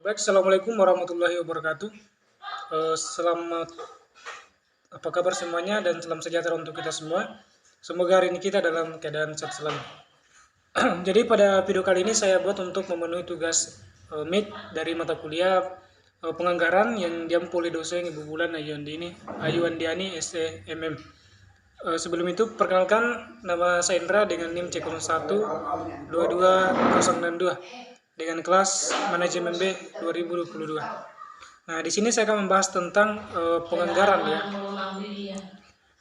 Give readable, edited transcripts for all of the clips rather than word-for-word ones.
Baik, Assalamualaikum warahmatullahi wabarakatuh. Selamat, apa kabar semuanya dan salam sejahtera untuk kita semua. Semoga hari ini kita dalam keadaan sehat selalu. Jadi pada video kali ini saya buat untuk memenuhi tugas MIT dari mata kuliah penganggaran yang diampu oleh dosen Ibu Bulan Ayuandiani SEMM. Sebelum itu perkenalkan, nama saya Indra dengan NIM C01 22062 dengan kelas manajemen B 2022. Nah, di sini saya akan membahas tentang penganggaran ya.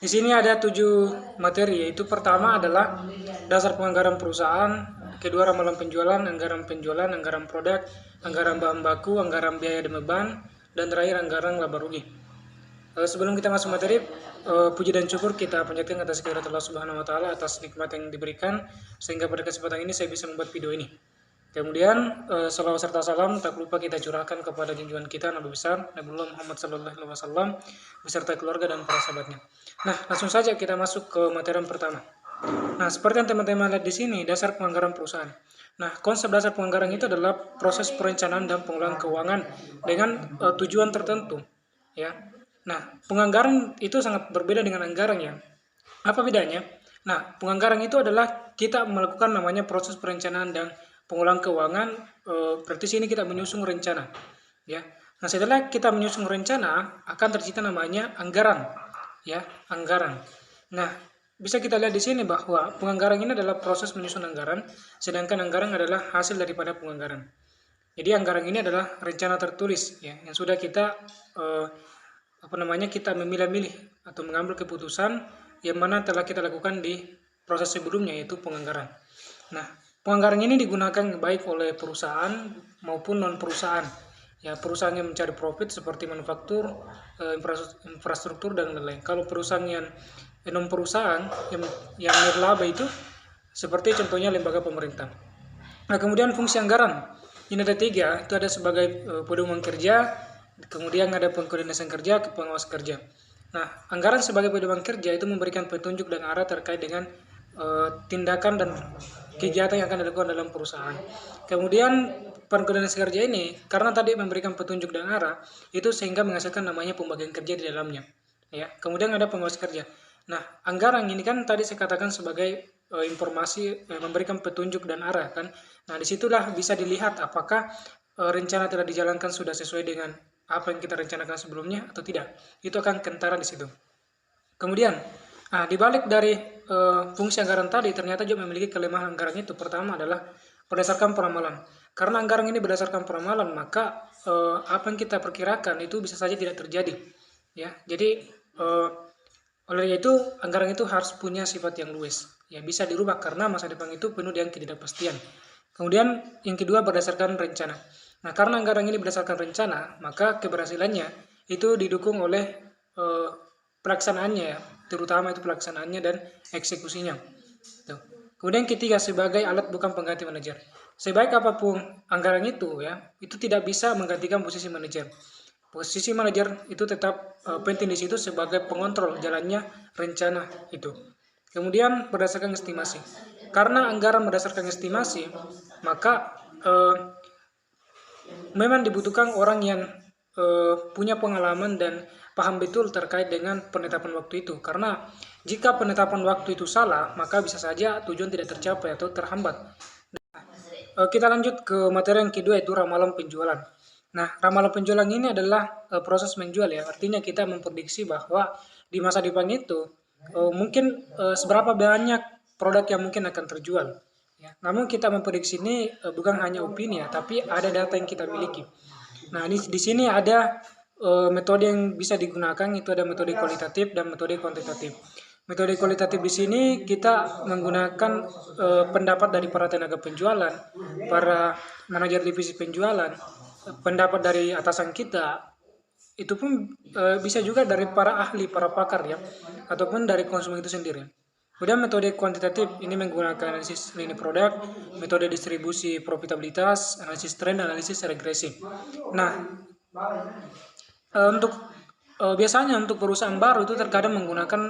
Di sini ada 7 materi, yaitu pertama adalah dasar penganggaran perusahaan, kedua ramalan penjualan, anggaran produk, anggaran bahan baku, anggaran biaya dan beban, dan terakhir anggaran laba rugi. Sebelum kita masuk materi, puji dan syukur kita panjatkan atas kehadirat Allah Subhanahu wa taala atas nikmat yang diberikan sehingga pada kesempatan ini saya bisa membuat video ini. Kemudian salawat serta salam tak lupa kita curahkan kepada junjungan kita Nabi besar Nabiullah Muhammad SAW beserta keluarga dan para sahabatnya. Nah, langsung saja kita masuk ke materi yang pertama. Nah, seperti yang teman-teman lihat di sini, dasar penganggaran perusahaan. Nah, konsep dasar penganggaran itu adalah proses perencanaan dan pengelolaan keuangan dengan tujuan tertentu, ya. Nah, penganggaran itu sangat berbeda dengan anggaran ya. Apa bedanya? Nah, penganggaran itu adalah kita melakukan namanya proses perencanaan dan pengelolaan keuangan, berarti sini kita menyusun rencana, ya. Nah, setelah kita menyusun rencana, akan tercipta namanya anggaran, ya, anggaran. Nah, bisa kita lihat di sini bahwa penganggaran ini adalah proses menyusun anggaran, sedangkan anggaran adalah hasil daripada penganggaran. Jadi anggaran ini adalah rencana tertulis, ya, yang sudah kita kita memilah-milih atau mengambil keputusan yang mana telah kita lakukan di proses sebelumnya, yaitu penganggaran. Nah, penganggaran ini digunakan baik oleh perusahaan maupun non perusahaan. Ya, perusahaan yang mencari profit seperti manufaktur, infrastruktur dan lain-lain. Kalau perusahaan yang non perusahaan yang nirlaba itu seperti contohnya lembaga pemerintah. Nah, kemudian fungsi anggaran ini ada 3, itu ada sebagai pedoman kerja, kemudian ada pengkoordinasian kerja, pengawas kerja. Nah, anggaran sebagai pedoman kerja itu memberikan petunjuk dan arah terkait dengan tindakan dan kegiatan yang akan dilakukan dalam perusahaan. Kemudian pengkoordinasian kerja ini karena tadi memberikan petunjuk dan arah itu sehingga menghasilkan namanya pembagian kerja di dalamnya. Ya, kemudian ada pengawas kerja. Nah, anggaran ini kan tadi saya katakan sebagai informasi memberikan petunjuk dan arah kan. Nah, disitulah bisa dilihat apakah rencana telah dijalankan sudah sesuai dengan apa yang kita rencanakan sebelumnya atau tidak. Itu akan kentara di situ. Kemudian, dibalik dari fungsi anggaran tadi, ternyata juga memiliki kelemahan anggaran itu. Pertama adalah berdasarkan peramalan. Karena anggaran ini berdasarkan peramalan, maka apa yang kita perkirakan itu bisa saja tidak terjadi. Ya, jadi oleh itu anggaran itu harus punya sifat yang luas. Ya, bisa dirubah karena masa depan itu penuh dengan ketidakpastian. Kemudian yang kedua berdasarkan rencana. Nah, karena anggaran ini berdasarkan rencana, maka keberhasilannya itu didukung oleh pelaksanaannya ya, terutama itu pelaksanaannya dan eksekusinya. Tuh. Kemudian ketiga, sebagai alat bukan pengganti manajer. Sebaik apapun anggaran itu ya, itu tidak bisa menggantikan posisi manajer. Posisi manajer itu tetap penting di situ sebagai pengontrol jalannya rencana itu. Kemudian berdasarkan estimasi. Karena anggaran berdasarkan estimasi, maka memang dibutuhkan orang yang punya pengalaman dan paham betul terkait dengan penetapan waktu itu. Karena jika penetapan waktu itu salah, maka bisa saja tujuan tidak tercapai atau terhambat. Kita lanjut ke materi yang kedua, yaitu ramalan penjualan. Nah, ramalan penjualan ini adalah proses menjual ya. Artinya kita memprediksi bahwa di masa depan itu mungkin seberapa banyak produk yang mungkin akan terjual. Ya, namun kita memprediksi ini bukan hanya opini ya, tapi ada data yang kita miliki. Nah, di sini ada metode yang bisa digunakan, itu ada metode kualitatif dan metode kuantitatif. Metode kualitatif di sini kita menggunakan pendapat dari para tenaga penjualan, para manajer divisi penjualan, pendapat dari atasan kita, itu pun bisa juga dari para ahli, para pakar ya, ataupun dari konsumen itu sendiri. Kemudian metode kuantitatif ini menggunakan analisis lini produk, metode distribusi profitabilitas, analisis tren, analisis regresi. Nah, biasanya untuk perusahaan baru itu terkadang menggunakan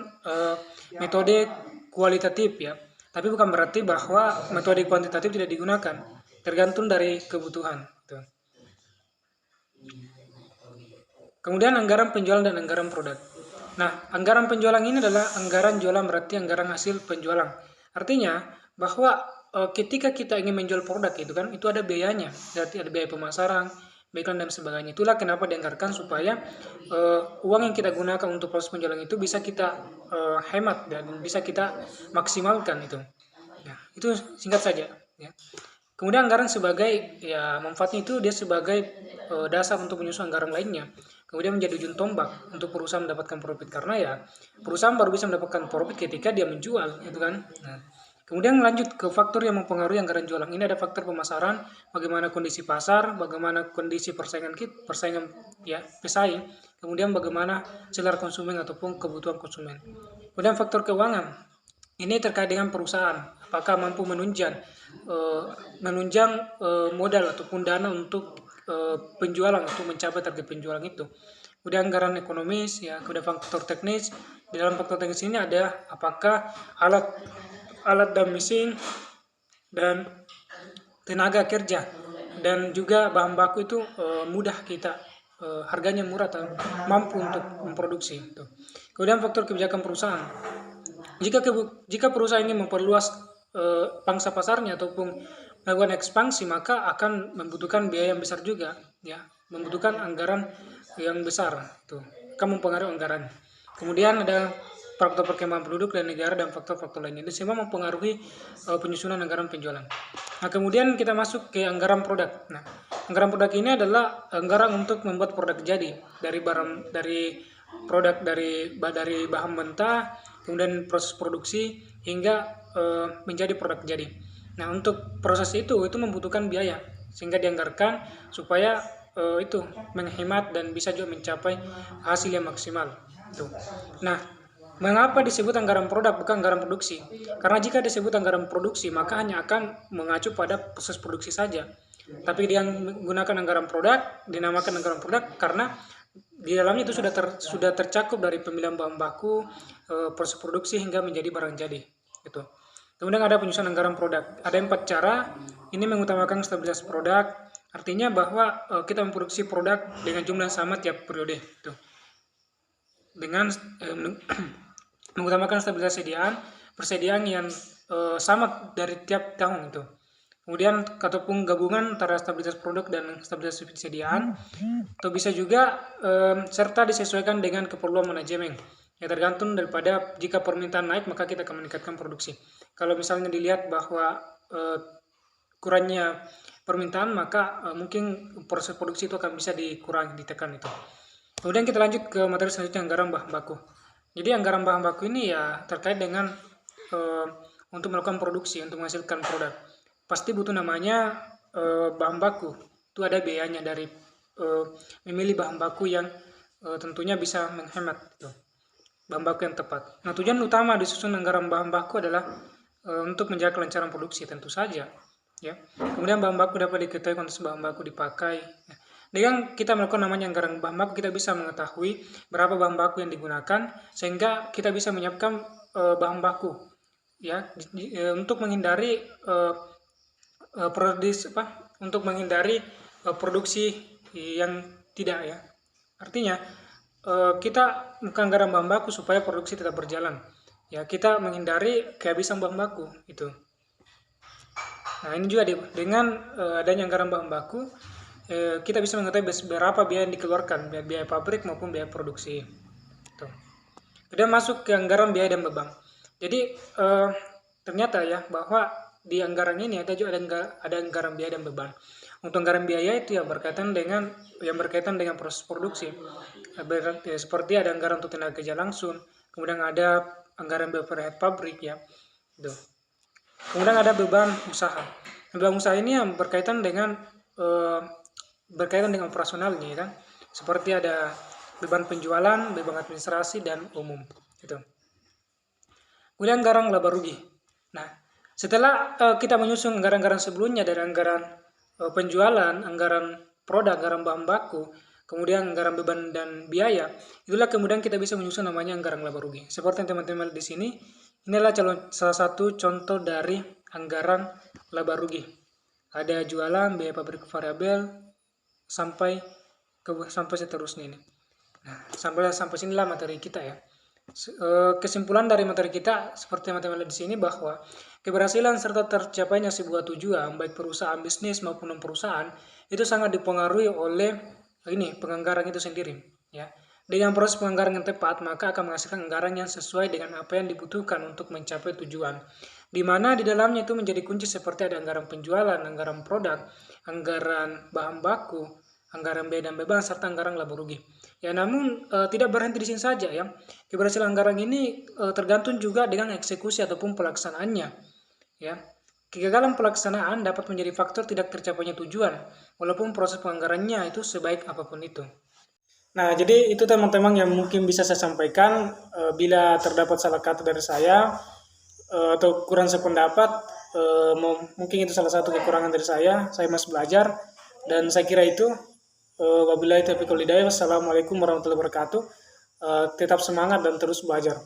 metode kualitatif ya. Tapi bukan berarti bahwa metode kuantitatif tidak digunakan, tergantung dari kebutuhan. Kemudian anggaran penjualan dan anggaran produk. Nah, anggaran penjualan ini adalah anggaran jualan, berarti anggaran hasil penjualan. Artinya bahwa ketika kita ingin menjual produk itu kan, itu ada biayanya, berarti ada biaya pemasaran, iklan dan sebagainya. Itulah kenapa dianggarkan supaya uang yang kita gunakan untuk proses penjualan itu bisa kita hemat dan bisa kita maksimalkan itu. Ya, itu singkat saja. Ya. Kemudian anggaran sebagai ya manfaatnya itu dia sebagai dasar untuk menyusun anggaran lainnya. Kemudian menjadi ujung tombak untuk perusahaan mendapatkan profit karena ya perusahaan baru bisa mendapatkan profit ketika dia menjual, gitu kan. Nah, kemudian lanjut ke faktor yang mempengaruhi anggaran jualan. Ini ada faktor pemasaran, bagaimana kondisi pasar, bagaimana kondisi persaingan ya pesaing, kemudian bagaimana selera konsumen ataupun kebutuhan konsumen. Kemudian faktor keuangan. Ini terkait dengan perusahaan, apakah mampu menunjang modal ataupun dana untuk penjualan untuk mencapai target penjualan itu. Kemudian anggaran ekonomis, ya, kemudian faktor teknis. Di dalam faktor teknis ini ada apakah alat dan mesin dan tenaga kerja dan juga bahan baku itu mudah kita harganya murah atau mampu untuk memproduksi itu. Kemudian faktor kebijakan perusahaan. Jika perusahaan ingin memperluas pangsa pasarnya ataupun melakukan ekspansi, maka akan membutuhkan biaya yang besar juga, ya, membutuhkan anggaran yang besar, itu akan mempengaruhi anggaran. Kemudian ada faktor perkembangan penduduk dan negara dan faktor-faktor lainnya. Itu semua mempengaruhi penyusunan anggaran penjualan. Nah, kemudian kita masuk ke anggaran produk. Nah, anggaran produk ini adalah anggaran untuk membuat produk jadi dari produk dari bahan mentah, kemudian proses produksi hingga menjadi produk jadi. Nah, untuk proses itu membutuhkan biaya sehingga dianggarkan supaya itu menghemat dan bisa juga mencapai hasil yang maksimal. Itu. Nah, mengapa disebut anggaran produk bukan anggaran produksi? Karena jika disebut anggaran produksi maka hanya akan mengacu pada proses produksi saja. Tapi dia menggunakan anggaran produk, dinamakan anggaran produk karena di dalamnya itu sudah tercakup dari pemilihan bahan baku, proses produksi hingga menjadi barang jadi. Gitu. Kemudian ada penyusunan anggaran produk. Ada 4 cara. Ini mengutamakan stabilitas produk. Artinya bahwa kita memproduksi produk dengan jumlah sama tiap periode. Gitu. Dengan mengutamakan stabilitas persediaan yang sama dari tiap tahun itu. Kemudian ataupun gabungan antara stabilitas produk dan stabilitas persediaan, atau bisa juga serta disesuaikan dengan keperluan manajemen. Ya, tergantung daripada jika permintaan naik maka kita akan meningkatkan produksi. Kalau misalnya dilihat bahwa kurangnya permintaan maka mungkin proses produksi itu akan bisa dikurangi, ditekan itu. Kemudian kita lanjut ke materi selanjutnya, anggaran bahan baku. Jadi anggaran bahan baku ini ya terkait dengan untuk melakukan produksi, untuk menghasilkan produk. Pasti butuh namanya bahan baku. Itu ada biayanya dari memilih bahan baku yang tentunya bisa menghemat gitu. Bahan baku yang tepat. Nah, tujuan utama disusun anggaran bahan baku adalah untuk menjaga kelancaran produksi tentu saja. Ya. Kemudian bahan baku dapat diketahui kuantitas bahan baku dipakai. Dengan kita melakukan namanya anggaran bahan baku, kita bisa mengetahui berapa bahan baku yang digunakan sehingga kita bisa menyiapkan bahan baku, ya, untuk menghindari produksi yang tidak, ya. Artinya kita melakukan anggaran bahan baku supaya produksi tetap berjalan. Ya, kita menghindari kehabisan bahan baku itu. Nah, ini juga dengan adanya anggaran bahan baku kita bisa mengetahui berapa biaya yang dikeluarkan, biaya pabrik maupun biaya produksi. Tuh. Kemudian masuk ke anggaran biaya dan beban. Jadi ternyata ya bahwa di anggaran ini ada juga ada anggaran biaya dan beban. Untuk anggaran biaya itu yang berkaitan dengan proses produksi. Seperti ada anggaran untuk tenaga kerja langsung, kemudian ada anggaran overhead pabrik, ya. Tuh. Kemudian ada beban usaha. Beban usaha ini yang berkaitan dengan operasionalnya, kan? Seperti ada beban penjualan, beban administrasi dan umum, gitu. Kemudian anggaran laba rugi. Nah, setelah kita menyusun anggaran-anggaran sebelumnya dari anggaran penjualan, anggaran produk, anggaran bahan baku, kemudian anggaran beban dan biaya, itulah kemudian kita bisa menyusun namanya anggaran laba rugi. Seperti yang teman-teman lihat di sini, inilah salah satu contoh dari anggaran laba rugi. Ada jualan, biaya pabrik variabel, sampai sampai seterusnya ini. Nah, sampai sinilah materi kita ya. Kesimpulan dari materi kita seperti yang teman-teman lihat di sini bahwa keberhasilan serta tercapainya sebuah tujuan baik perusahaan bisnis maupun non perusahaan itu sangat dipengaruhi oleh penganggaran itu sendiri ya. Dengan proses penganggaran yang tepat maka akan menghasilkan anggaran yang sesuai dengan apa yang dibutuhkan untuk mencapai tujuan. Di mana di dalamnya itu menjadi kunci seperti ada anggaran penjualan, anggaran produk, anggaran bahan baku, anggaran biaya dan beban serta anggaran laba rugi. Ya, namun tidak berhenti di sini saja ya. Keberhasilan anggaran ini tergantung juga dengan eksekusi ataupun pelaksanaannya. Ya, kegagalan pelaksanaan dapat menjadi faktor tidak tercapainya tujuan, walaupun proses penganggarannya itu sebaik apapun itu. Nah, jadi itu teman-teman yang mungkin bisa saya sampaikan. Bila terdapat salah kata dari saya atau kurang sependapat, mungkin itu salah satu kekurangan dari saya. Saya masih belajar dan saya kira itu. Wabillahi taufiq wal hidayah. Wassalamualaikum warahmatullahi wabarakatuh. Tetap semangat dan terus belajar.